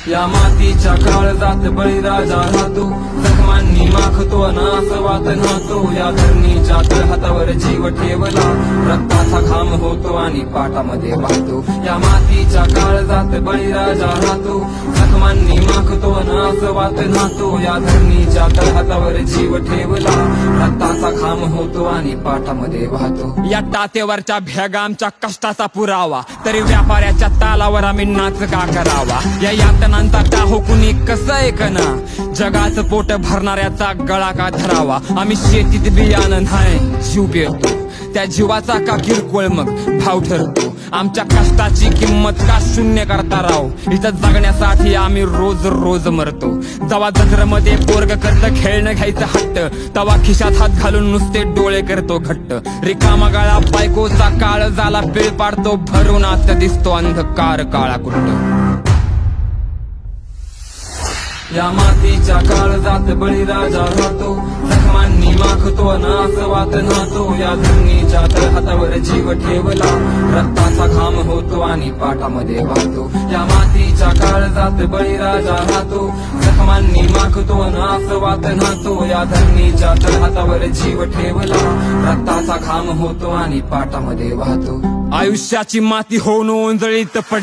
या मातीच्या काळजात बळीराजा राहतो, जखमांनी माखतो अनास वात नाहतो. या धरणीच्या तळहातावर जीव ठेवला, रक्ताचा घाम होतो आणि पाटामध्ये वाहतो. या मातीच्या काळजात बळीराजा राहतो, जखमांनी माखतो अनास वात नाहतो. या धरणीच्या तळहातावर जीव ठेवला, रक्ताचा घाम होतो आणि पाटामध्ये वाहतो. या टातेवरच्या भेगा आमच्या कष्टाचा पुरावा, तरी व्यापाऱ्याच्या तालावर आम्ही नाच का करावा. या यातनांचा टाहो कुणी कसं ऐकना, जगाचं पोट भरणाऱ्याचा गळा का धरावा. आम्ही शेतीत बियाणं नाही जीव पेरतो, त्या जीवाचा का किरकोळ मग भाव ठरतो. आमच्या कष्टाची किंमत का शून्य करता राव, इथं जगण्यासाठी आम्ही रोज रोज मरतो. जवा जत्रेमध्ये पोरग करतं खेळणं घ्यायचं हट्ट, तवा खिशात हात घालून नुसते डोळे करतो घट्ट. रिकामा गाळा बायकोचा काळ झाला पेळ पाडतो, भरून आत दिसतो अंधकार काळा कुट्ट. या मातीच्या काळजात बळीराजा राहतो, जखमांनी माखतो अनास वात नाहतो. या धरणीच्या तळहातावर जीव ठेवला, रक्ताचा घाम होतो आणि पाटामध्ये वाहतो. या मातीच्या काळजात बळीराजा राहतो, जखमांनी माखतो अनास वात नाहतो. या धरणीच्या तळहातावर जीव ठेवला, रक्ताचा घाम होतो आणि पाटामध्ये वाहतो. आयुष्याची माती होऊन ओंजळीत पडली